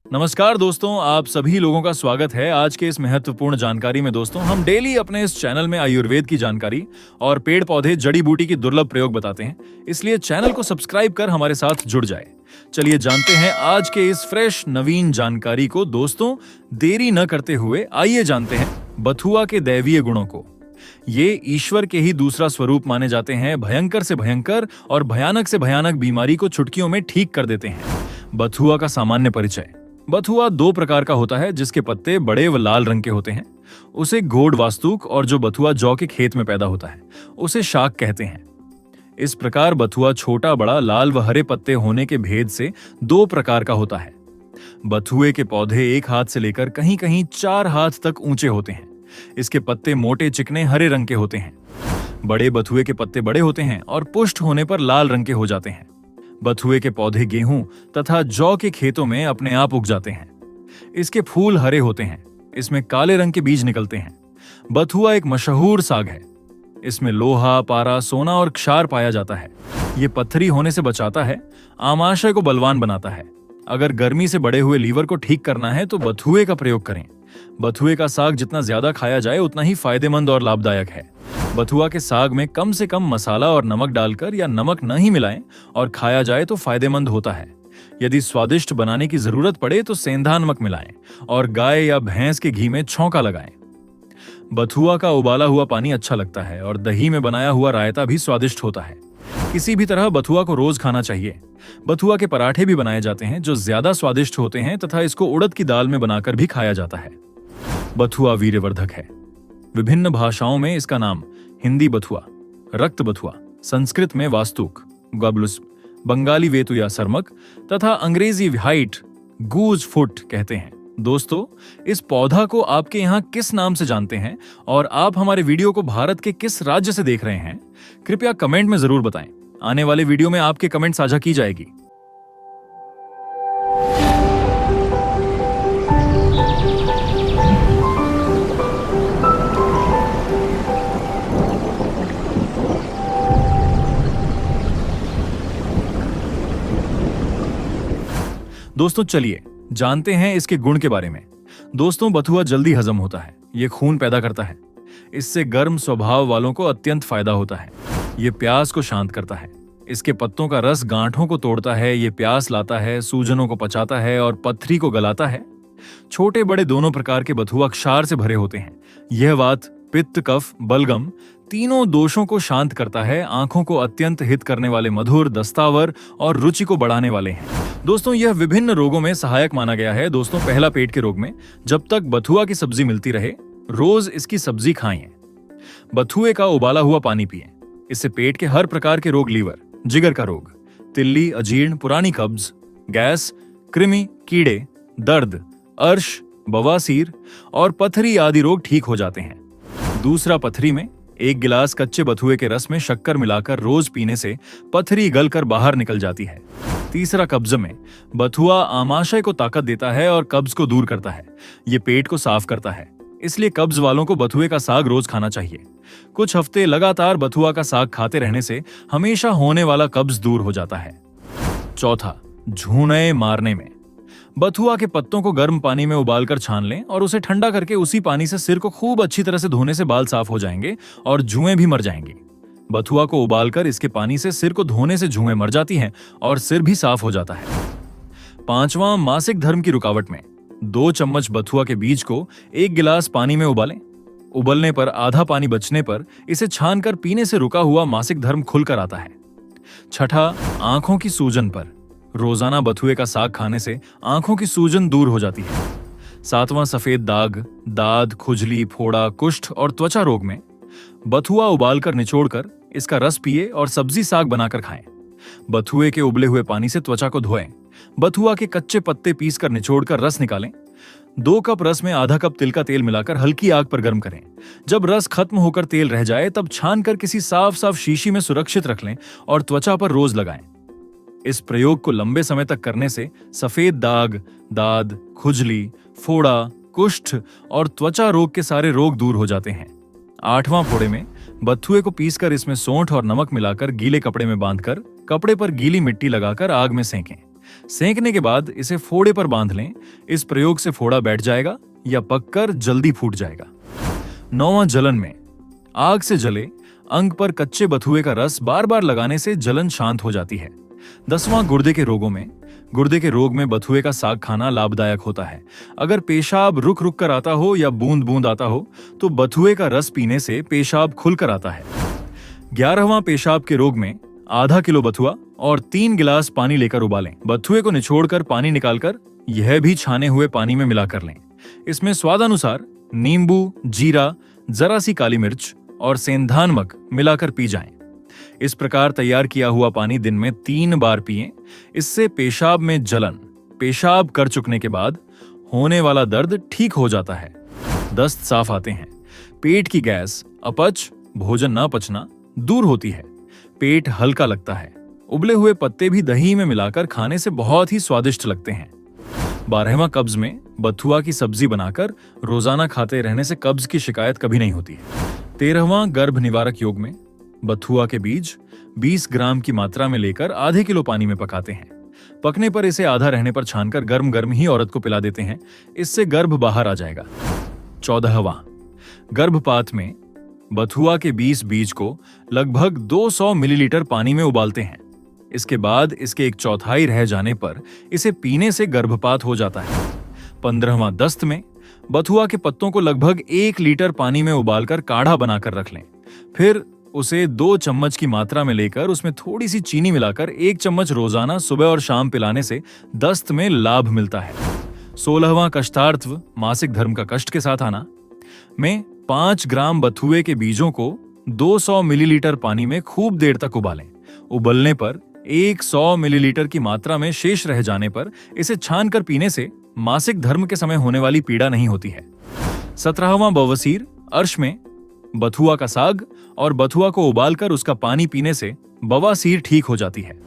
नमस्कार दोस्तों, आप सभी लोगों का स्वागत है आज के इस महत्वपूर्ण जानकारी में। दोस्तों, हम डेली अपने इस चैनल में आयुर्वेद की जानकारी और पेड़ पौधे जड़ी बूटी की दुर्लभ प्रयोग बताते हैं, इसलिए चैनल को सब्सक्राइब कर हमारे साथ जुड़ जाए। चलिए जानते हैं आज के इस फ्रेश नवीन जानकारी को। दोस्तों, देरी न करते हुए आइए जानते हैं बथुआ के दैवीय गुणों को। ये ईश्वर के ही दूसरा स्वरूप माने जाते हैं। भयंकर से भयंकर और भयानक से भयानक बीमारी को चुटकियों में ठीक कर देते हैं। बथुआ का सामान्य परिचय। बथुआ दो प्रकार का होता है, जिसके पत्ते बड़े व लाल रंग के होते हैं। उसे गोड वास्तुक, और जो बथुआ जौ के खेत में पैदा होता है उसे शाक कहते हैं। इस प्रकार बथुआ छोटा बड़ा लाल व हरे पत्ते होने के भेद से दो प्रकार का होता है। बथुए के पौधे एक हाथ से लेकर कहीं कहीं 4 हाथ तक ऊंचे होते हैं। इसके पत्ते मोटे चिकने हरे रंग के होते हैं। बड़े बथुए के पत्ते बड़े होते हैं और पुष्ट होने पर लाल रंग के हो जाते हैं। बथुए के पौधे गेहूं तथा जौ के खेतों में अपने आप उग जाते हैं। इसके फूल हरे होते हैं। इसमें काले रंग के बीज निकलते हैं। बथुआ एक मशहूर साग है। इसमें लोहा, पारा, सोना और क्षार पाया जाता है। ये पत्थरी होने से बचाता है, आमाशय को बलवान बनाता है। अगर गर्मी से बढ़े हुए लीवर को ठीक करना है तो बथुए का प्रयोग करें। बथुए का साग जितना ज्यादा खाया जाए उतना ही फायदेमंद और लाभदायक है। बथुआ के साग में कम से कम मसाला और नमक डालकर या नमक नहीं मिलाएं और खाया जाए तो फायदेमंद होता है। यदि स्वादिष्ट बनाने की जरूरत पड़े तो सेंधा नमक मिलाएं और गाय या भैंस के घी में छौंका लगाएं। बथुआ का उबाला हुआ पानी अच्छा लगता है और दही में बनाया हुआ रायता भी स्वादिष्ट होता है। किसी भी तरह बथुआ को रोज खाना चाहिए। बथुआ के पराठे भी बनाए जाते हैं जो ज्यादा स्वादिष्ट होते हैं तथा इसको उड़द की दाल में बनाकर भी खाया जाता है। बथुआ वीर्यवर्धक है। विभिन्न भाषाओं में इसका नाम हिंदी बथुआ, रक्त बथुआ, संस्कृत में वास्तुक, गबलुस, बंगाली वेतु या सरमक तथा अंग्रेजी व्हाइट गूज फुट कहते हैं। दोस्तों, इस पौधा को आपके यहाँ किस नाम से जानते हैं और आप हमारे वीडियो को भारत के किस राज्य से देख रहे हैं, कृपया कमेंट में जरूर बताएं। आने वाले वीडियो में आपके कमेंट साझा की जाएगी। दोस्तों, चलिए जानते हैं इसके गुण के बारे में। दोस्तों, बथुआ जल्दी हजम होता है। ये खून पैदा करता है। इससे गर्म स्वभाव वालों को अत्यंत फायदा होता है। ये प्यास को शांत करता है। इसके पत्तों का रस गांठों को तोड़ता है। ये प्यास लाता है, सूजनों को पचाता है और पथरी को गलाता है। छोटे बड़े दोनों प्रकार के बथुआ क्षार से भरे होते हैं। यह वात, पित्त, कफ, बलगम तीनों दोषों को शांत करता है। आंखों को अत्यंत हित करने वाले मधुर, दस्तावर और रुचि को बढ़ाने वाले हैं। दोस्तों, यह विभिन्न रोगों में सहायक माना गया है। दोस्तों, पहला, पेट के रोग में जब तक बथुआ की सब्जी मिलती रहे रोज इसकी सब्जी खाएं। बथुए का उबाला हुआ पानी पिएं। इससे पेट के हर प्रकार के रोग, लीवर, जिगर का रोग, तिल्ली, अजीर्ण, पुरानी कब्ज, गैस, कृमि, कीड़े, दर्द, अर्श, बवासीर और पथरी आदि रोग ठीक हो जाते हैं। दूसरा, पथरी में 1 गिलास कच्चे बथुए के रस में शक्कर मिलाकर रोज पीने से पथरी गलकर बाहर निकल जाती है। तीसरा, कब्ज में बथुआ आमाशय को ताकत देता है और कब्ज को दूर करता है। ये पेट को साफ करता है, इसलिए कब्ज वालों को बथुए का साग रोज खाना चाहिए। कुछ हफ्ते लगातार बथुआ का साग खाते रहने से हमेशा होने वाला कब्ज दूर हो जाता है। चौथा, झूने मारने में बथुआ के पत्तों को गर्म पानी में उबालकर छान लें और उसे ठंडा करके उसी पानी से सिर को खूब अच्छी तरह से धोने से बाल साफ हो जाएंगे और जुएं भी मर जाएंगी। बथुआ को उबालकर इसके पानी से सिर को धोने से जुएं मर जाती हैं और सिर भी साफ हो जाता है। पांचवां, मासिक धर्म की रुकावट में 2 चम्मच बथुआ के बीज को 1 गिलास पानी में उबालें। उबलने पर आधा पानी बचने पर इसे छानकर पीने से रुका हुआ मासिक धर्म खुलकर आता है। छठा, आंखों की सूजन पर रोजाना बथुए का साग खाने से आंखों की सूजन दूर हो जाती है। सातवां, सफेद दाग, दाद, खुजली, फोड़ा, कुष्ठ और त्वचा रोग में बथुआ उबालकर निचोड़कर इसका रस पिए और सब्जी साग बनाकर खाएं। बथुए के उबले हुए पानी से त्वचा को धोएं। बथुआ के कच्चे पत्ते पीसकर निचोड़कर रस निकालें। 2 कप रस में आधा कप तिल का तेल मिलाकर हल्की आग पर गर्म करें। जब रस खत्म होकर तेल रह जाए तब छानकर किसी साफ साफ शीशी में सुरक्षित रख लें और त्वचा पर रोज लगाएं। इस प्रयोग को लंबे समय तक करने से सफेद दाग, दाद, खुजली, फोड़ा, कुष्ठ और त्वचा रोग के सारे रोग दूर हो जाते हैं। 8वां, फोड़े में बथुए को पीसकर इसमें सौंठ और नमक मिलाकर गीले कपड़े में बांधकर कपड़े पर गीली मिट्टी लगाकर आग में सेंकें। सेंकने के बाद इसे फोड़े पर बांध लें। इस प्रयोग से फोड़ा बैठ जाएगा या पककर जल्दी फूट जाएगा। 9वां जलन में आग से जले अंग पर कच्चे बथुए का रस बार बार लगाने से जलन शांत हो जाती है। 10वां गुर्दे के रोगों में गुर्दे के रोग में बथुए का साग खाना लाभदायक होता है। अगर पेशाब रुक रुक कर आता हो या बूंद बूंद आता हो तो बथुए का रस पीने से पेशाब खुलकर आता है। 11वां पेशाब के रोग में आधा किलो बथुआ और 3 गिलास पानी लेकर उबालें। बथुए को निचोड़कर पानी निकालकर यह भी छाने हुए पानी में मिलाकर लें। इसमें स्वादानुसार नींबू, जीरा, जरा सी काली मिर्च और सेंधा नमक मिलाकर पी जाएं। इस प्रकार तैयार किया हुआ पानी दिन में 3 बार पिएं। इससे पेशाब में जलन, पेशाब कर चुकने के बाद होने वाला दर्द ठीक हो जाता है। दस्त साफ आते हैं। पेट की गैस, अपच, भोजन ना पचना दूर होती है। पेट हल्का लगता है। उबले हुए पत्ते भी दही में मिलाकर खाने से बहुत ही स्वादिष्ट लगते हैं। 12वां कब्ज में बथुआ की सब्जी बनाकर रोजाना खाते रहने से कब्ज की शिकायत कभी नहीं होती है। 13वां गर्भ निवारक योग में बथुआ के बीज 20 ग्राम की मात्रा में लेकर आधे किलो पानी में पकाते हैं। पकने पर इसे आधा रहने पर छानकर गर्म गर्म ही औरत को पिला देते हैं। इससे गर्भ बाहर आ जाएगा। 14वां गर्भपात में बथुआ के 20 बीज को लगभग 200 मिलीलीटर पानी में उबालते हैं। इसके बाद इसके 1/4 रह जाने पर इसे पीने से गर्भपात हो जाता है। 15वां दस्त में बथुआ के पत्तों को लगभग 1 लीटर पानी में उबालकर काढ़ा बनाकर रख लें। फिर उसे 2 चम्मच की मात्रा में लेकर उसमें थोड़ी सी चीनी मिलाकर 1 चम्मच रोजाना सुबह और शाम पिलाने से दस्त में लाभ मिलता है। 16वां कष्टार्थ, मासिक धर्म का कष्ट के साथ आना, में 5 ग्राम बथुए के बीजों को 200 मिलीलीटर पानी में खूब देर तक उबालें। उबलने पर 100 मिलीलीटर की मात्रा में शेष रह जाने पर इसे छानकर पीने से मासिक धर्म के समय होने वाली पीड़ा नहीं होती है। 17वां बवासीर, अर्श में बथुआ का साग और बथुआ को उबालकर उसका पानी पीने से बवासीर ठीक हो जाती है।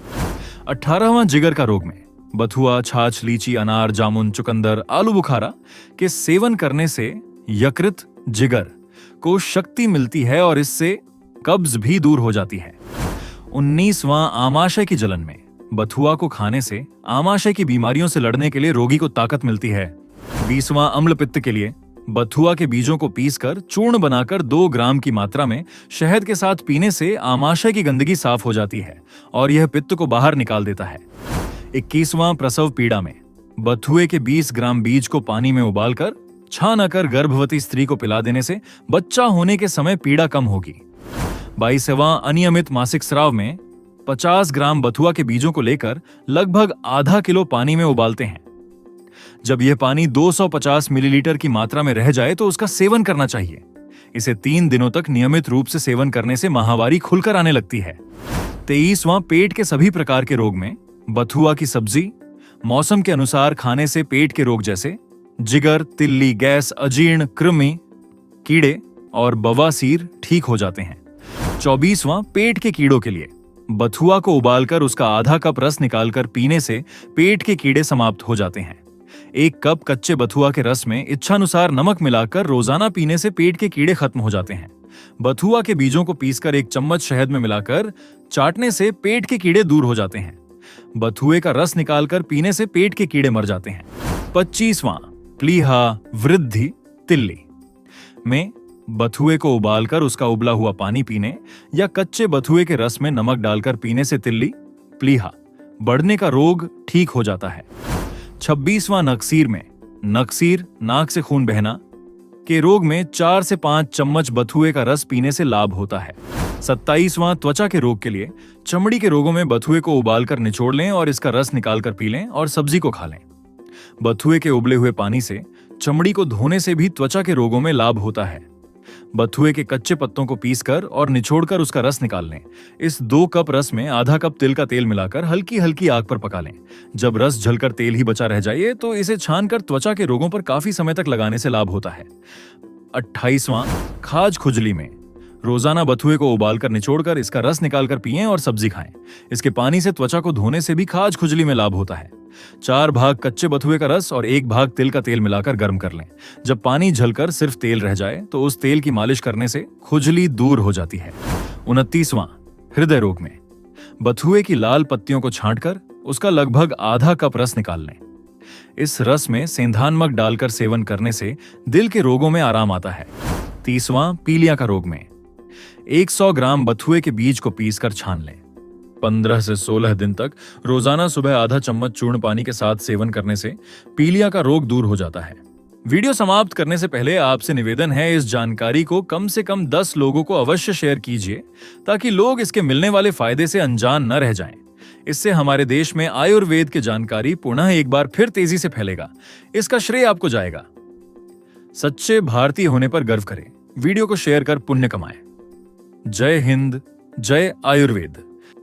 18वां जिगर का रोग में बथुआ, छाछ, लीची, अनार, जामुन, चुकंदर, आलू बुखारा के सेवन करने से यकृत, जिगर को शक्ति मिलती है और इससे कब्ज भी दूर हो जाती है। 19वां आमाशय की जलन में बथुआ को खाने से आमाशय की बीमारियों से लड़ने के लिए रोगी को ताकत मिलती है। 20वां अम्ल पित्त के लिए बथुआ के बीजों को पीसकर चूर्ण बनाकर 2 ग्राम की मात्रा में शहद के साथ पीने से आमाशय की गंदगी साफ हो जाती है और यह पित्त को बाहर निकाल देता है। 21वां प्रसव पीड़ा में बथुए के 20 ग्राम बीज को पानी में उबालकर छानकर गर्भवती स्त्री को पिला देने से बच्चा होने के समय पीड़ा कम होगी। 22वां अनियमित मासिक स्राव में 50 ग्राम बथुआ के बीजों को लेकर लगभग आधा किलो पानी में उबालते हैं। जब यह पानी 250 मिलीलीटर की मात्रा में रह जाए तो उसका सेवन करना चाहिए। इसे 3 दिनों तक नियमित रूप से सेवन करने से माहवारी खुलकर आने लगती है। 23वां पेट के सभी प्रकार के रोग में बथुआ की सब्जी मौसम के अनुसार खाने से पेट के रोग जैसे जिगर, तिल्ली, गैस, अजीर्ण, कृमि, कीड़े और बवासीर ठीक हो जाते हैं। 24वां पेट के कीड़ों के लिए बथुआ को उबालकर उसका आधा कप रस निकालकर पीने से पेट के कीड़े समाप्त हो जाते हैं। 1 कप कच्चे बथुआ के रस में इच्छानुसार नमक मिलाकर रोजाना पीने से पेट के कीड़े खत्म हो जाते हैं। बथुआ के बीजों को पीसकर 1 चम्मच शहद में मिलाकर चाटने से पेट के कीड़े दूर हो जाते हैं। बथुए का रस निकालकर पीने से पेट के कीड़े मर जाते हैं। 25वां प्लीहा, वृद्धि, तिल्ली में बथुए को उबालकर उसका उबला हुआ पानी पीने या कच्चे बथुए के रस में नमक डालकर पीने से तिल्ली, प्लीहा बढ़ने का रोग ठीक हो जाता है। 26वां नक्सीर में नक्सीर, नाक से खून बहना के रोग में 4 से 5 चम्मच बथुए का रस पीने से लाभ होता है। 27वां त्वचा के रोग के लिए चमड़ी के रोगों में बथुए को उबालकर निचोड़ लें और इसका रस निकालकर पी लें और सब्जी को खा लें। बथुए के उबले हुए पानी से चमड़ी को धोने से भी त्वचा के रोगों में लाभ होता है। बथुए के कच्चे पत्तों को पीसकर और निचोड़कर उसका रस निकाल लें। इस 2 कप रस में आधा कप तिल का तेल मिलाकर हल्की हल्की आग पर पका लें। जब रस जलकर तेल ही बचा रह जाए तो इसे छानकर त्वचा के रोगों पर काफी समय तक लगाने से लाभ होता है। 28वां खाज खुजली में रोजाना बथुए को उबालकर निचोड़कर इसका रस निकालकर पिएं और सब्जी खाएं। इसके पानी से त्वचा को धोने से भी खाज खुजली में लाभ होता है। 4 भाग कच्चे बथुए का रस और 1 भाग तिल का तेल मिलाकर गर्म कर लें। जब पानी झलकर सिर्फ तेल रह जाए तो उस तेल की मालिश करने से खुजली दूर हो जाती है। 29वां हृदय रोग में बथुए की लाल पत्तियों को छांटकर उसका लगभग आधा कप रस निकाल लें। इस रस में सेंधानमक डालकर सेवन करने से दिल के रोगों में आराम आता है। 30वां, पीलिया का रोग में 100 ग्राम बथुए के बीज को पीसकर छान लें। 15 से 16 दिन तक रोजाना सुबह आधा चम्मच चूर्ण पानी के साथ सेवन करने से पीलिया का रोग दूर हो जाता है। वीडियो समाप्त करने से पहले आपसे निवेदन है, इस जानकारी को कम से कम 10 लोगों को अवश्य शेयर कीजिए ताकि लोग इसके मिलने वाले फायदे से अनजान न रह जाएं। इससे हमारे देश में आयुर्वेद की जानकारी पुनः एक बार फिर तेजी से फैलेगा। इसका श्रेय आपको जाएगा। सच्चे भारतीय होने पर गर्व करें। वीडियो को शेयर कर पुण्य कमाएं। जय हिंद, जय आयुर्वेद।